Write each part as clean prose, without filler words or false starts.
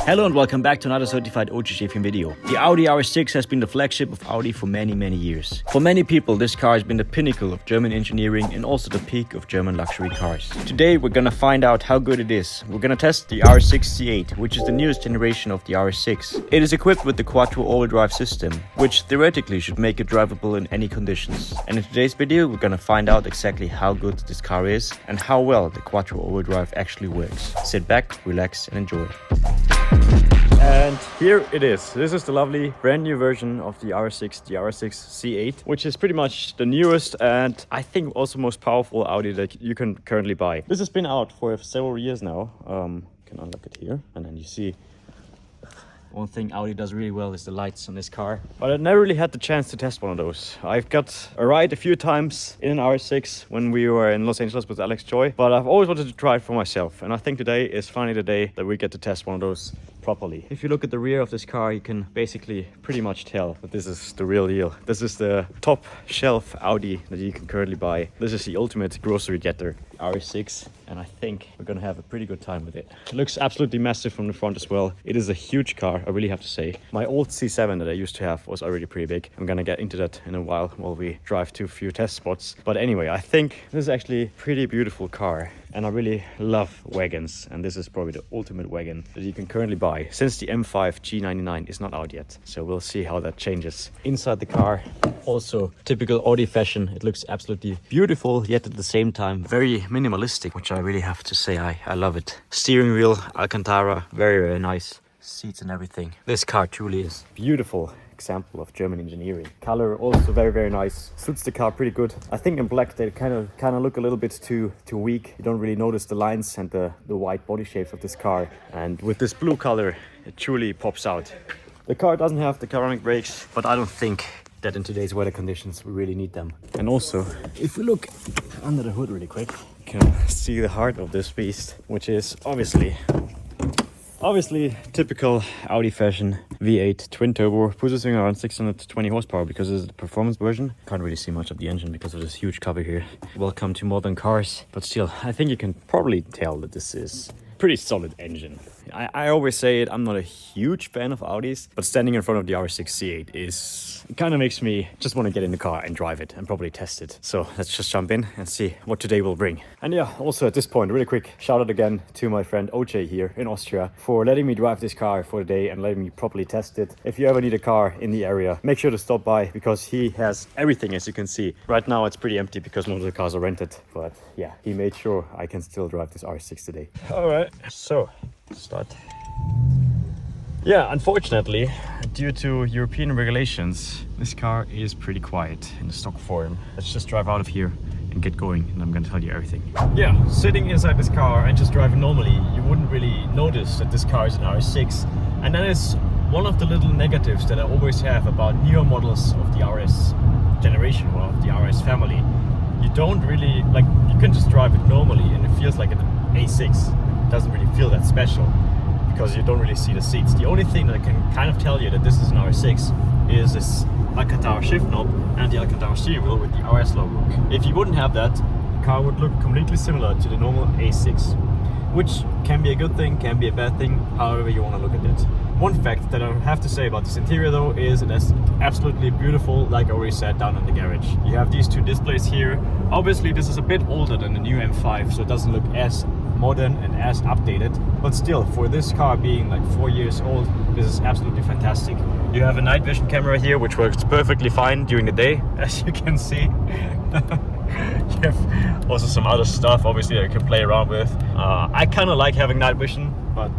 Hello and welcome back to another certified OG shaping video. The Audi RS6 has been the flagship of Audi for many years. For many people, this car has been the pinnacle of German engineering and also the peak of German luxury cars. Today we're gonna find out how good it is. We're gonna test the RS6 C8, which is the newest generation of the RS6. It is equipped with the quattro all-wheel drive system, which theoretically should make it drivable in any conditions. And in today's video we're gonna find out exactly how good this car is and how well the quattro all-wheel drive actually works. Sit back, relax and enjoy. And here it is. This is the lovely brand new version of the RS6, the RS6 C8, which is pretty much the newest and I think also most powerful Audi that you can currently buy. This has been out for several years now. You can unlock it here and then you see one thing Audi does really well is the lights on this car. But I never really had the chance to test one of those. I've got a ride a few times in an RS6 when we were in Los Angeles with Alex Joy, but I've always wanted to try it for myself. And I think today is finally the day that we get to test one of those properly. If you look at the rear of this car, you can basically pretty much tell that this is the real deal. This is the top shelf Audi that you can currently buy. This is the ultimate Grocerygetter RS6, and I think we're gonna have a pretty good time with it. It looks absolutely massive from the front as well. It is a huge car, I really have to say. My old C7 that I used to have was already pretty big. I'm gonna get into that in a while we drive to a few test spots. But anyway, I think this is actually a pretty beautiful car. And I really love wagons, and this is probably the ultimate wagon that you can currently buy since the M5 G99 is not out yet. So we'll see how that changes. Inside the car, also typical Audi fashion. It looks absolutely beautiful, yet at the same time very minimalistic, which I really have to say I love it. Steering wheel, Alcantara, very nice. Seats and everything. This car truly is beautiful. Example of German engineering. Color also very nice. Suits the car pretty good. I think in black they kind of look a little bit too weak. You don't really notice the lines and the wide body shapes of this car. And with this blue color, it truly pops out. The car doesn't have the ceramic brakes, but I don't think that in today's weather conditions we really need them. And also, if we look under the hood really quick, you can see the heart of this beast, which is obviously typical Audi fashion. V8 twin turbo, producing around 620 horsepower because it's the performance version. Can't really see much of the engine because of this huge cover here. Welcome to modern cars, but still I think you can probably tell that this is a pretty solid engine. I always say it, I'm not a huge fan of Audis, but standing in front of the RS6 C8 it kind of makes me just want to get in the car and drive it and probably test it. So let's just jump in and see what today will bring. And yeah, also at this point, really quick shout out again to my friend OJ here in Austria for letting me drive this car for the day and letting me properly test it. If you ever need a car in the area, make sure to stop by because he has everything, as you can see. Right now it's pretty empty because most of the cars are rented, but yeah, he made sure I can still drive this RS6 today. All right, so start. Yeah, unfortunately, due to European regulations, this car is pretty quiet in the stock form. Let's just drive out of here and get going, and I'm gonna tell you everything. Yeah, sitting inside this car and just driving normally, you wouldn't really notice that this car is an RS6. And that is one of the little negatives that I always have about newer models of the RS generation or of the RS family. You don't really, like, you can just drive it normally and it feels like an A6. It doesn't really feel that special, because you don't really see the seats. The only thing that can kind of tell you that this is an RS6 is this Alcantara shift knob and the Alcantara steering wheel with the RS logo. If you wouldn't have that, the car would look completely similar to the normal A6, which can be a good thing, can be a bad thing, however you want to look at it. One fact that I have to say about this interior though is it is absolutely beautiful, like I already said, down in the garage. You have these two displays here. Obviously this is a bit older than the new M5, so it doesn't look as modern and as updated, but still, for this car being like 4 years old, this is absolutely fantastic. You have a night vision camera here which works perfectly fine during the day, as you can see. You have also some other stuff obviously that you can play around with. I kind of like having night vision, but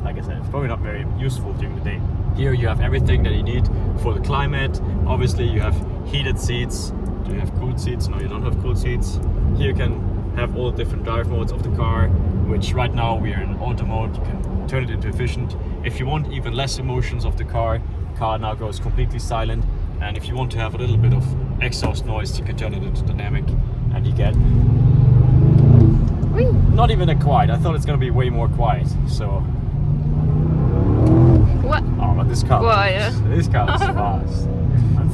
like I said, it's probably not very useful during the day. Here you have everything that you need for the climate. Obviously you have heated seats. Do you have cooled seats? No, you don't have cooled seats. Here you can have all the different drive modes of the car, which right now we are in auto mode. You can turn it into efficient. If you want even less emotions of the car now goes completely silent. And if you want to have a little bit of exhaust noise, you can turn it into dynamic and you get not even that quiet. I thought it's gonna be way more quiet. So what? Oh, but this car is fast.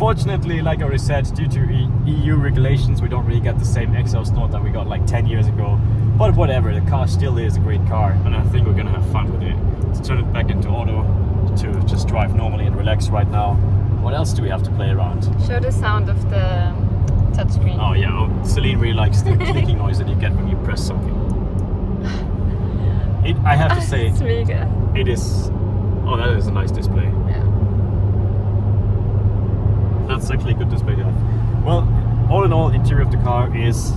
Unfortunately, like I already said, due to EU regulations, we don't really get the same exhaust note that we got like 10 years ago. But whatever, the car still is a great car, and I think we're gonna have fun with it. Let's turn it back into drive normally and relax right now. What else do we have to play around? Show the sound of the touchscreen. Oh yeah, Celine really likes the clicking noise that you get when you press something. I have to say, it's mega. it is. Oh, that is a nice display. Yeah. That's actually a good display to have. Well, all in all, interior of the car is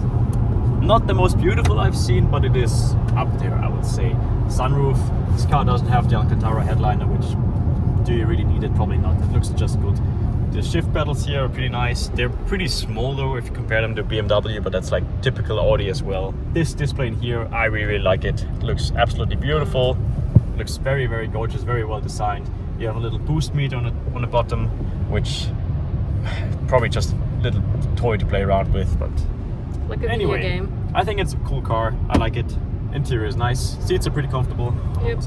not the most beautiful I've seen, but it is up there, I would say. Sunroof. This car doesn't have the Alcantara headliner, which do you really need it? Probably not. It looks just good. The shift pedals here are pretty nice. They're pretty small though if you compare them to BMW, but that's like typical Audi as well. This display in here, I really like it. It looks absolutely beautiful. It looks very, very gorgeous, very well designed. You have a little boost meter on the bottom, which probably just a little toy to play around with, but like a anyway, video game. I think it's a cool car. I like it. Interior is nice. Seats are pretty comfortable. Yep.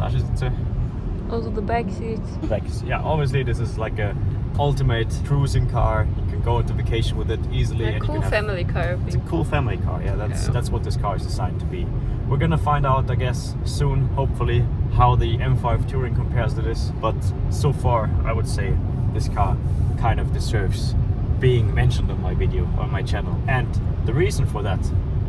Also the back seats. Yeah, obviously this is like a ultimate cruising car. You can go on vacation with it easily. A cool family car. It's a cool family car. Yeah, that's what this car is designed to be. We're gonna find out, I guess, soon, hopefully, how the M5 Touring compares to this. But so far, I would say this car kind of deserves being mentioned on my video, on my channel. And the reason for that,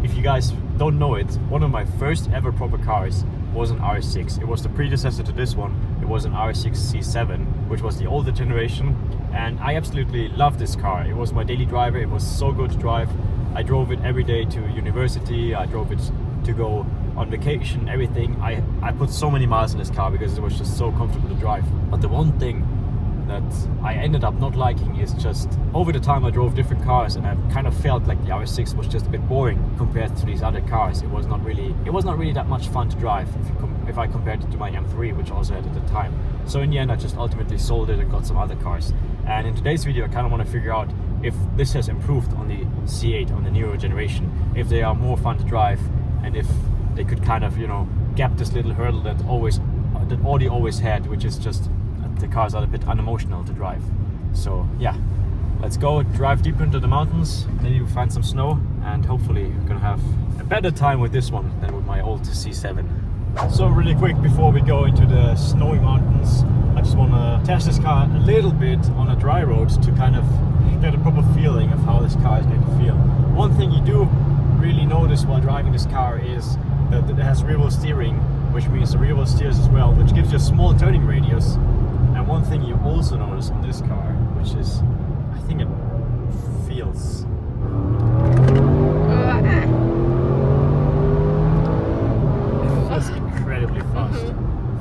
if you guys don't know it, one of my first ever proper cars was an RS6. It was the predecessor to this one. It was an RS6 C8, which was the older generation, and I absolutely loved this car. It was my daily driver. It was so good to drive. I drove it every day to university. I drove it to go on vacation, everything. I put so many miles in this car because it was just so comfortable to drive. But the one thing that I ended up not liking is just over the time I drove different cars, and I kind of felt like the RS6 was just a bit boring compared to these other cars. It was not really that much fun to drive if I compared it to my M3, which I also had at the time. So in the end, I just ultimately sold it and got some other cars. And in today's video, I kind of want to figure out if this has improved on the C8, on the newer generation, if they are more fun to drive, and if they could kind of, you know, gap this little hurdle that Audi always had, which is just the cars are a bit unemotional to drive. So yeah, let's go drive deeper into the mountains. Maybe we'll find some snow, and hopefully we're gonna have a better time with this one than with my old C7. So really quick before we go into the snowy mountains, I just want to test this car a little bit on a dry road to kind of get a proper feeling of how this car is going to feel. One thing you do really notice while driving this car is that it has rear wheel steering, which means the rear wheel steers as well, which gives you a small turning radius. And one thing you also notice on this car, which is, I think it feels... It feels incredibly fast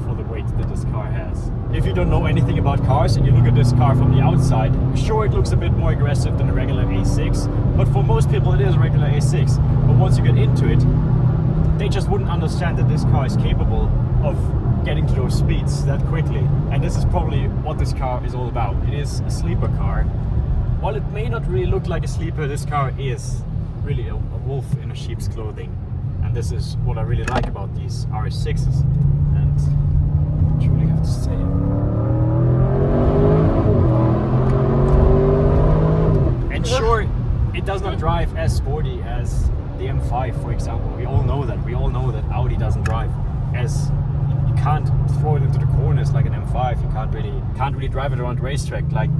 for the weight that this car has. If you don't know anything about cars and you look at this car from the outside, sure, it looks a bit more aggressive than a regular A6, but for most people it is a regular A6. But once you get into it, they just wouldn't understand that this car is capable of getting to those speeds that quickly. And this is probably what this car is all about. It is a sleeper car. While it may not really look like a sleeper, this car is really a wolf in a sheep's clothing. And this is what I really like about these RS6s. And I truly have to say, and sure, it does not drive as sporty as the M5, for example. We all know that. We all know that Audi doesn't drive as... You can't throw it into the corners like an M5. You can't really drive it around the racetrack. Like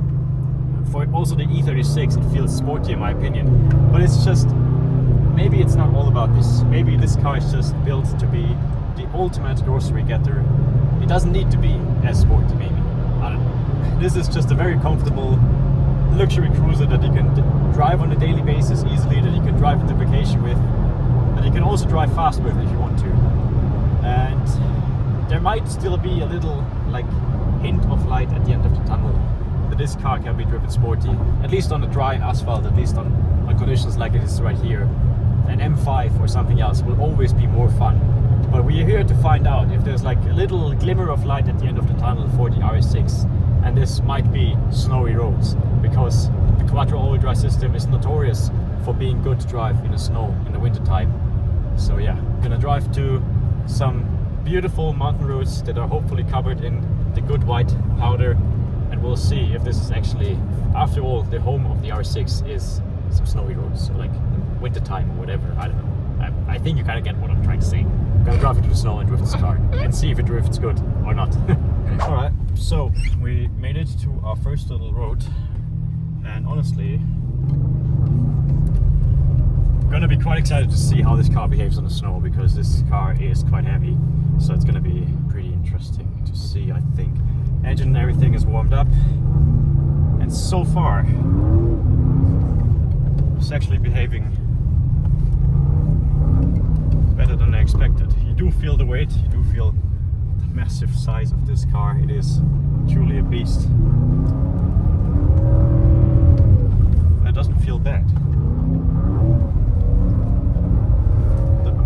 for also the E36, it feels sporty in my opinion. But it's just, maybe it's not all about this. Maybe this car is just built to be the ultimate grocery getter. It doesn't need to be as sporty, maybe. I don't know. This is just a very comfortable luxury cruiser that you can drive on a daily basis easily, that you can drive into vacation with, that you can also drive fast with if you want to. And there might still be a little like hint of light at the end of the tunnel, that this car can be driven sporty, at least on the dry asphalt, at least on conditions like it is right here. An M5 or something else will always be more fun. But we are here to find out if there's like a little glimmer of light at the end of the tunnel for the RS6. And this might be snowy roads, because the Quattro all-wheel drive system is notorious for being good to drive in the snow in the winter time. So yeah, I'm gonna drive to some beautiful mountain roads that are hopefully covered in the good white powder, and we'll see if this is actually, after all, the home of the RS6 is some snowy roads, so like winter time or whatever. I don't know. I think you kind of get what I'm trying to say. I'm gonna drive into the snow and drift this car and see if it drifts good or not. All right. So we made it to our first little road, and honestly, I'm gonna be quite excited to see how this car behaves on the snow, because this car is quite heavy, so it's gonna be pretty interesting to see. I think engine and everything is warmed up, and so far it's actually behaving better than I expected. You do feel the weight, you do feel the massive size of this car. It is truly a beast. It doesn't feel bad.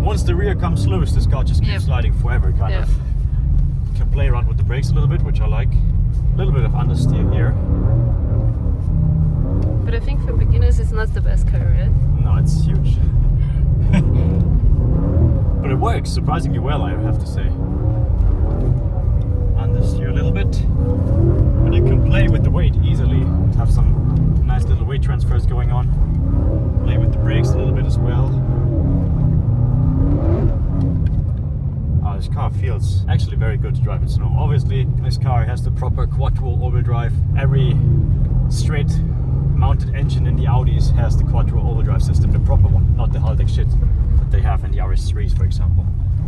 Once the rear comes loose, this car just keeps sliding forever, kind of. You can play around with the brakes a little bit, which I like. A little bit of understeer here. But I think for beginners it's not the best car, right? No, it's huge. But it works surprisingly well, I have to say. Understeer a little bit. But you can play with the weight easily. Have some nice little weight transfers going on. Play with the brakes a little bit as well. This car feels actually very good to drive in snow. Obviously, this car has the proper quattro all-wheel drive. Every straight mounted engine in the Audis has the quattro all-wheel drive system, the proper one, not the Haldex shit that they have in the RS3s, for example.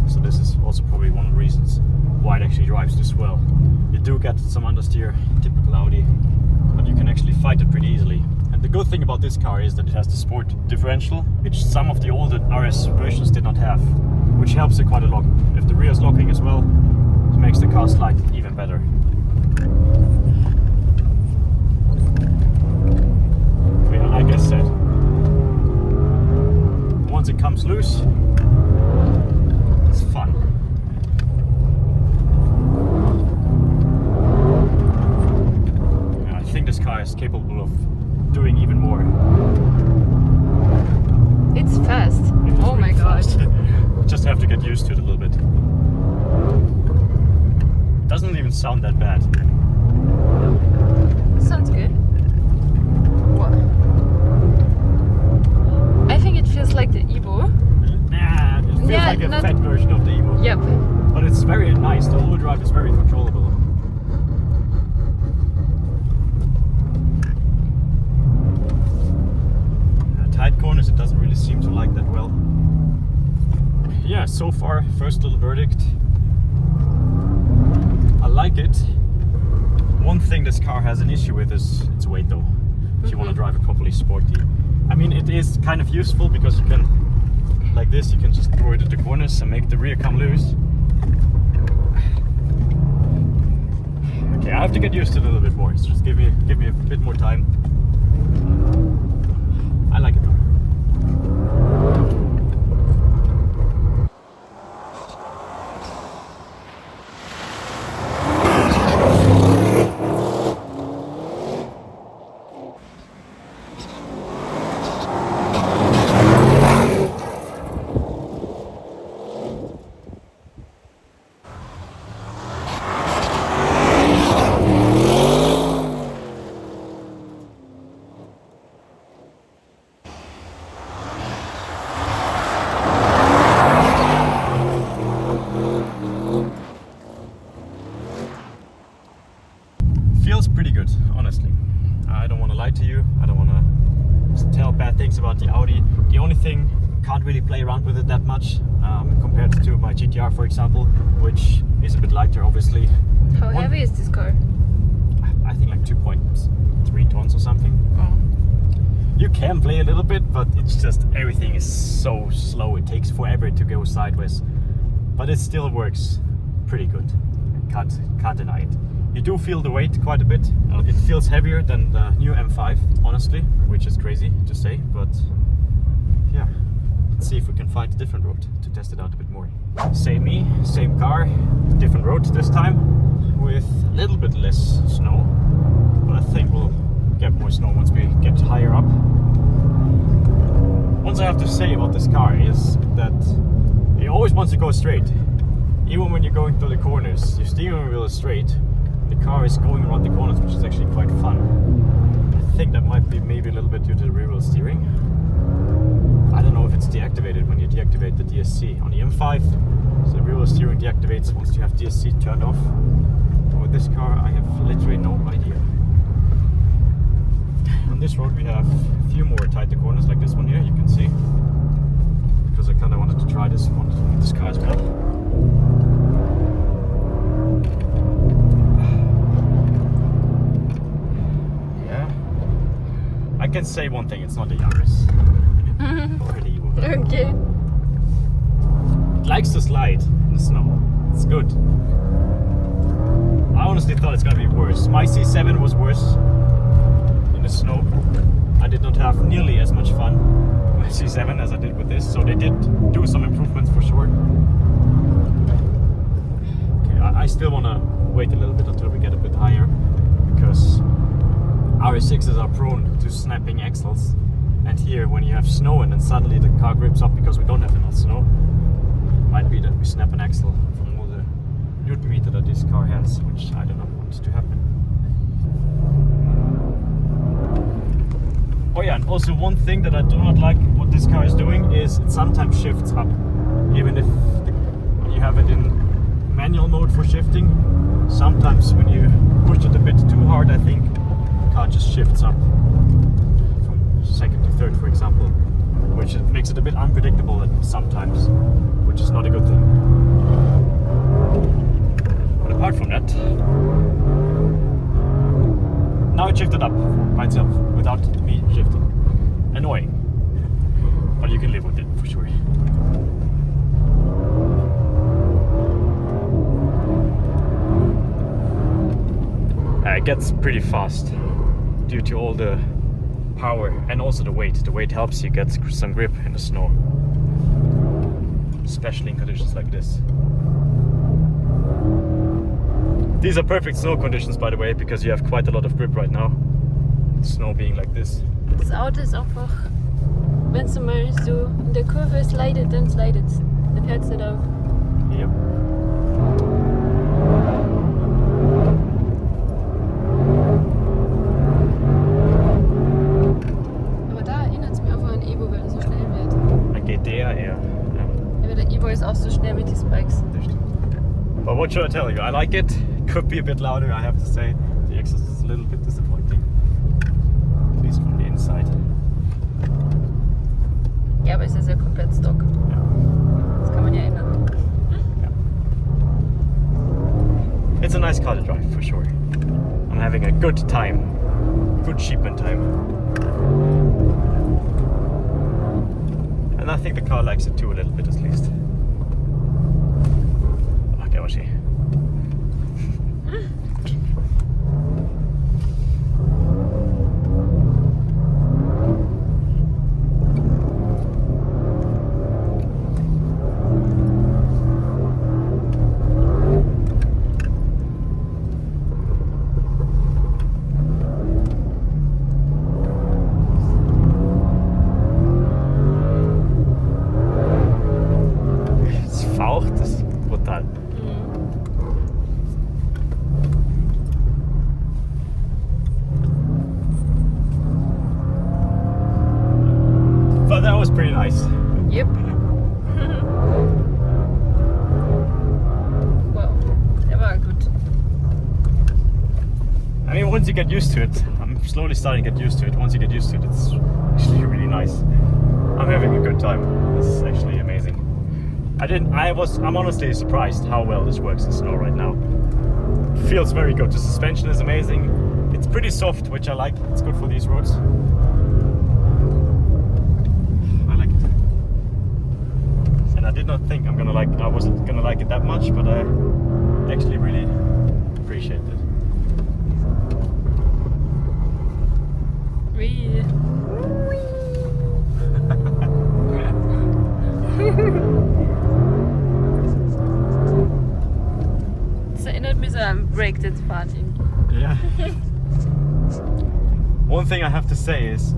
So this is also probably one of the reasons why it actually drives this well. You do get some understeer, typical Audi, but you can actually fight it pretty easily. And the good thing about this car is that it has the sport differential, which some of the older RS versions did not have, which helps it quite a lot. If the rear is locking as well, it makes the car slide even better. Yeah, like I said, once it comes loose, it's fun. Yeah, I think this car is capable of doing even more. It's fast. Oh my god. Just have to get used to it a little bit. Doesn't even sound that bad. Sounds good. What? I think it feels like the Evo. Nah, it feels like a fat version of the Evo. Yep. But it's very nice. The all-wheel drive is very controllable. Tight corners, it doesn't really seem to like that well. Yeah, so far, first little verdict. I like it. One thing this car has an issue with is its weight, though. If you want to drive it properly sporty. I mean, it is kind of useful because you can, like this, you can just throw it at the corners and make the rear come loose. Okay, I have to get used to it a little bit more. So just give me a bit more time. I like it though. Feels pretty good, honestly. I don't want to lie to you. I don't want to tell bad things about the Audi. The only thing, can't really play around with it that much compared to my GTR, for example, which is a bit lighter, obviously. How heavy is this car? I think like 2.3 tons or something. Oh. You can play a little bit, but it's just everything is so slow. It takes forever to go sideways, but it still works pretty good. Can't deny it. You do feel the weight quite a bit. It feels heavier than the new M5, honestly, which is crazy to say, but yeah. Let's see if we can find a different road to test it out a bit more. Same me, same car, different road this time, with a little bit less snow, but I think we'll get more snow once we get higher up. One thing I have to say about this car is that it always wants to go straight. Even when you're going through the corners, your steering wheel is straight. The car is going around the corners, which is actually quite fun. I think that might be maybe a little bit due to the rear wheel steering. I don't know if it's deactivated when you deactivate the DSC. On the M5, so the rear wheel steering deactivates once you have DSC turned off. But with this car, I have literally no idea. On this road we have a few more tighter corners like this one here, you can see. Because I kind of wanted to try this one with this car as well. Yeah. I can say one thing, it's not a Yaris. Or an Evo. Okay. It likes to slide in the snow. It's good. I honestly thought it's gonna be worse. My C7 was worse in the snow. I did not have nearly as much fun with my C7 as I did with this, so they did do some improvements for sure. Okay, I still wanna wait a little bit until we get a bit higher, because RS6s are prone to snapping axles. And here, when you have snow and then suddenly the car grips up because we don't have enough snow, it might be that we snap an axle from all the Newton meter that this car has, which I do not want to happen. Oh yeah, and also one thing that I do not like what this car is doing is it sometimes shifts up. Even if you have it in manual mode for shifting, sometimes when you push it a bit too hard, I think the car just shifts up from second to third, for example, which makes it a bit unpredictable sometimes, which is not a good thing. But apart from that, now it shifted up by itself without me shifting. Annoying, but you can live with it for sure. It gets pretty fast due to all the power and also the weight. The weight helps you get some grip in the snow, especially in conditions like this. These are perfect snow conditions, by the way, because you have quite a lot of grip right now. Snow being like this. Das Auto ist einfach, wenn es mal so in der Kurve slidet, dann slidet es. Dann hört es nicht auf. Yep. Aber da erinnert es mich einfach an Evo, weil er so schnell wird. Ein GTR eher. Ja. Aber der Evo ist auch so schnell mit diesen Bikes. Das stimmt. But what should I tell you? I like it. Could be a bit louder, I have to say. The exhaust is a little bit disappointing. At least from the inside. Ja, aber es ist ja komplett Stock. Ja. Das kann man ja ändern. Yeah. It's a nice car to drive, for sure. I'm having a good time. Good shipment time. And I think the car likes it too, a little bit at least. Oh, there was she. Das ist brutal. But that was pretty nice. Yep. Wow, der war gut. I mean, once you get used to it, I'm slowly starting to get used to it. Once you get used to it, it's actually really nice. I'm having a good time. This is actually amazing. I'm honestly surprised how well this works in snow right now. Feels very good. The suspension is amazing. It's pretty soft, which I like. It's good for these roads. I like it. And I did not think I wasn't gonna like it that much, but I actually really appreciate it. Wie? Das erinnert mich so an Breakdance-Fahren irgendwie. Yeah. One thing I have to say is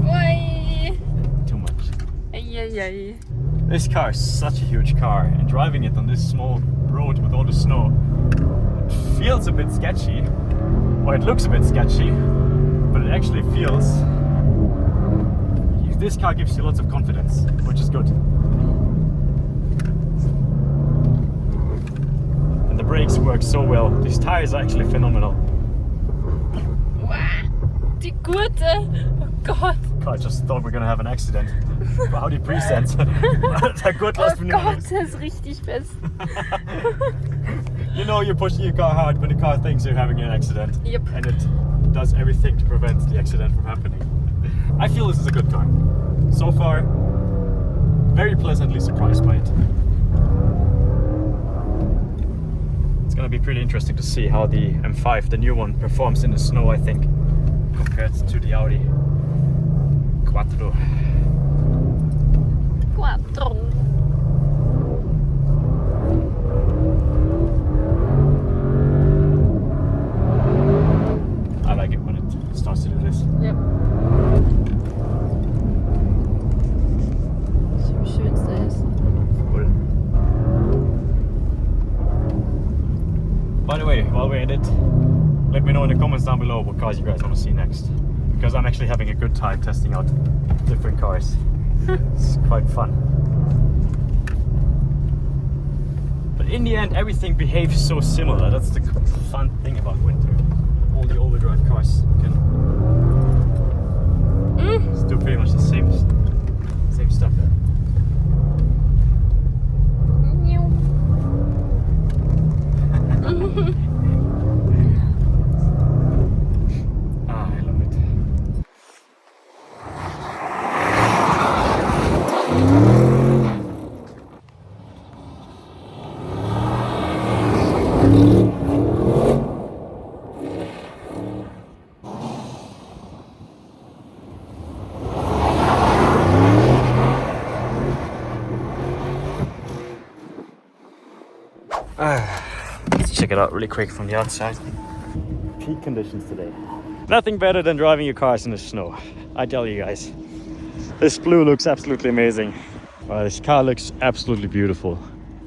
Ui. too much. Eieiei. This car is such a huge car, and driving it on this small road with all the snow, it feels a bit sketchy, or it looks a bit sketchy, but it actually feels. This car gives you lots of confidence, which is good. And the brakes work so well. These tires are actually phenomenal. Die Gurte! Oh Gott! I just thought we were gonna have an accident. Audi Present. Der Gurt lässt mich Oh Gott, nicht. der ist richtig fest. You know you're pushing your car hard when the car thinks you're having an accident. Yep. And it does everything to prevent the accident from happening. I feel this is a good car. So far, very pleasantly surprised by it. It's gonna be pretty interesting to see how the M5, the new one, performs in the snow, I think, compared to the Audi Quattro. Quattro. I like it when it starts to do this. Yep. So schön ist das. Cool. By the way, while we're at it, let me know in the comments down below what cars you guys want to see next. Because I'm actually having a good time testing out different cars. It's quite fun. But in the end, everything behaves so similar. That's the fun thing about winter. All the all-wheel drive cars can do pretty much the same stuff. I love it. Let's check it out really quick from the outside. Peak conditions today. Nothing better than driving your cars in the snow, I tell you guys. This blue looks absolutely amazing. This car looks absolutely beautiful.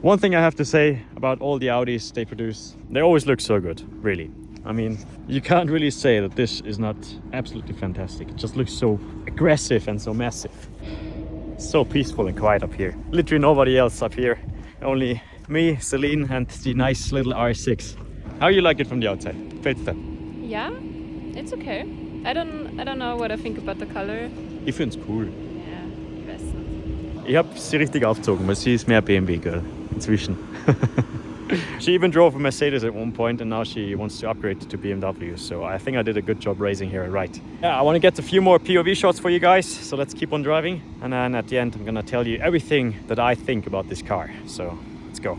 One thing I have to say about all the Audis they produce, they always look so good, really. I mean, you can't really say that this is not absolutely fantastic. It just looks so aggressive and so massive. So peaceful and quiet up here. Literally nobody else up here. Only me, Celine, and the nice little RS6. How you like it from the outside? Fällt dir? Yeah, it's okay. I don't know what I think about the color. Ich find's cool. Ja, ich weiß nicht. Ich hab sie richtig aufgezogen, weil sie ist mehr BMW Girl inzwischen. She even drove a Mercedes at one point and now she wants to upgrade to BMW, so I think I did a good job raising her right. Yeah, I want to get a few more POV shots for you guys, so let's keep on driving, and then at the end I'm gonna tell you everything that I think about this car, so let's go.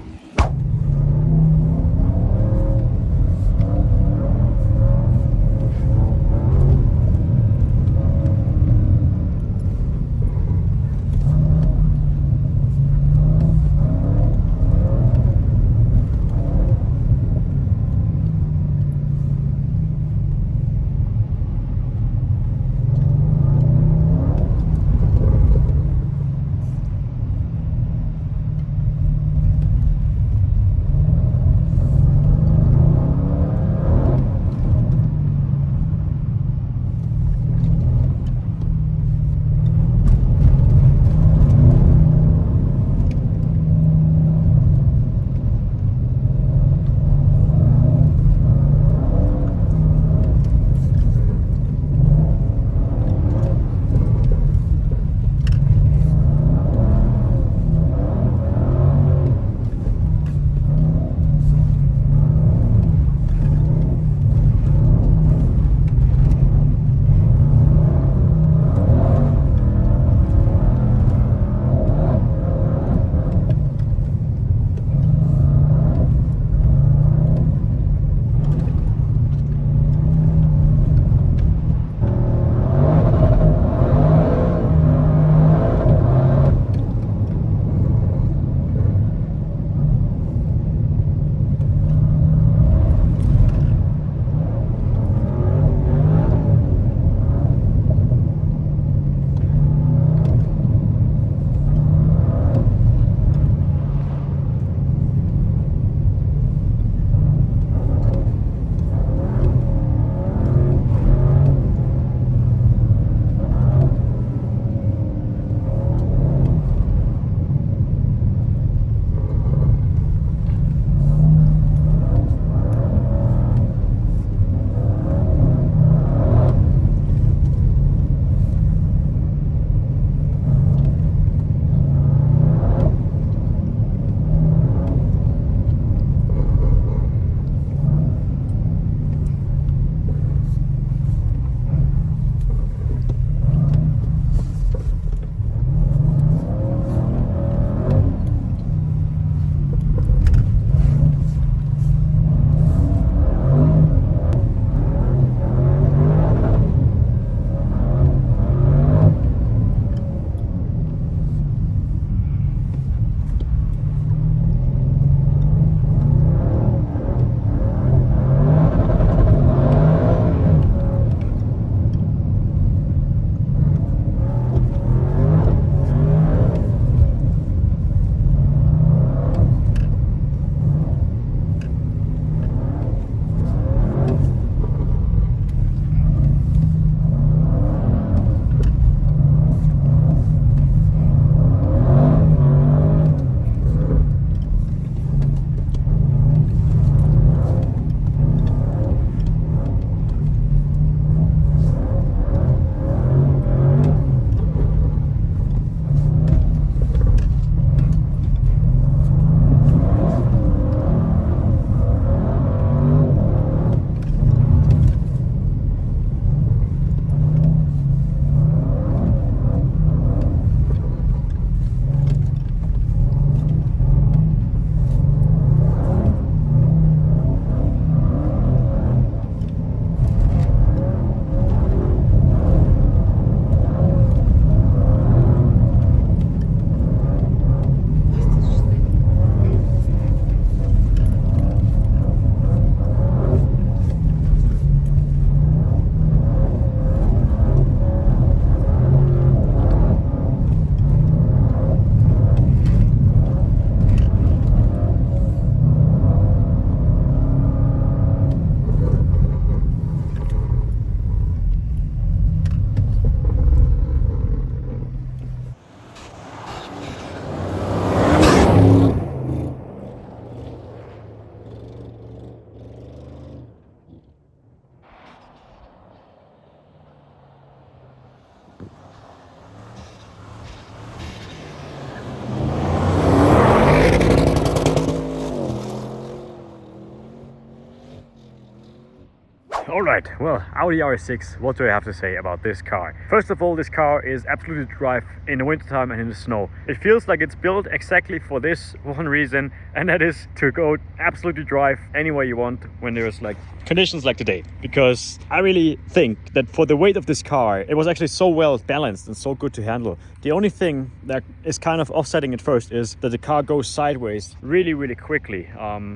All right, well, Audi RS6, what do I have to say about this car? First of all, this car is absolutely to drive in the wintertime and in the snow. It feels like it's built exactly for this one reason, and that is to go absolutely drive anywhere you want when there's like conditions like today. Because I really think that for the weight of this car, it was actually so well balanced and so good to handle. The only thing that is kind of offsetting it first is that the car goes sideways really quickly.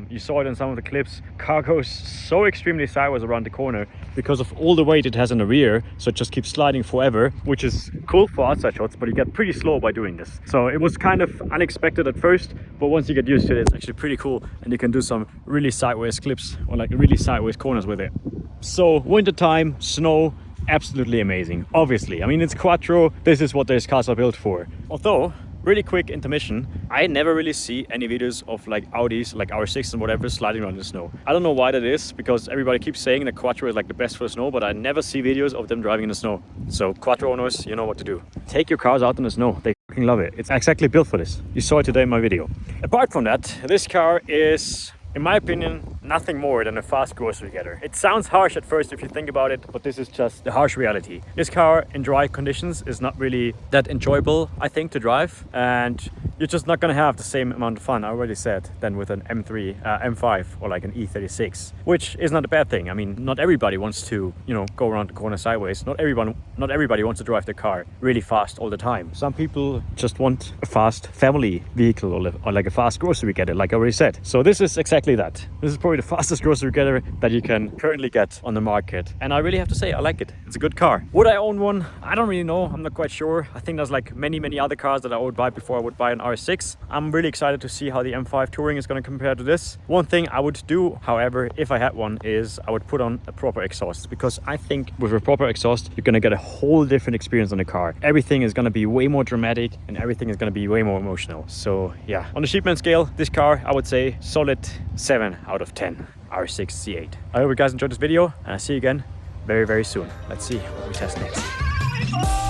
You saw it in some of the clips. Car goes so extremely sideways around the corner because of all the weight it has in the rear, so it just keeps sliding forever, which is cool for outside shots, but you get pretty slow by doing this. So it was kind of unexpected at first, but once you get used to it, it's actually pretty cool, and you can do some really sideways clips or like really sideways corners with it. So wintertime, snow, absolutely amazing. Obviously, I mean, it's Quattro, this is what these cars are built for. Although, really quick intermission, I never really see any videos of like Audis, like RS6 and whatever, sliding around in the snow. I don't know why that is, because everybody keeps saying that Quattro is like the best for the snow, but I never see videos of them driving in the snow. So Quattro owners, you know what to do. Take your cars out in the snow. They fucking love it. It's exactly built for this. You saw it today in my video. Apart from that, this car is, in my opinion, nothing more than a fast grocery getter. It sounds harsh at first if you think about it, but this is just the harsh reality. This car in dry conditions is not really that enjoyable, I think, to drive, and you're just not gonna have the same amount of fun, I already said, than with an M5 or like an E36, which is not a bad thing. I mean, not everybody wants to, you know, go around the corner sideways. Not everybody wants to drive their car really fast all the time. Some people just want a fast family vehicle or like a fast grocery getter, like I already said. So this is exactly that. This is probably the fastest grocery getter that you can currently get on the market, and I really have to say I like it. It's a good car. Would I own one? I don't really know. I'm not quite sure. I think there's like many other cars that I would buy before I would buy an RS6. I'm really excited to see how the M5 Touring is going to compare to this. One thing I would do, however, if I had one, is I would put on a proper exhaust, because I think with a proper exhaust you're going to get a whole different experience on the car. Everything is going to be way more dramatic and everything is going to be way more emotional. So yeah, on the sheepman scale, this car I would say solid 7 out of 10. RS6 C8. I hope you guys enjoyed this video, and I'll see you again very soon. Let's see what we test next.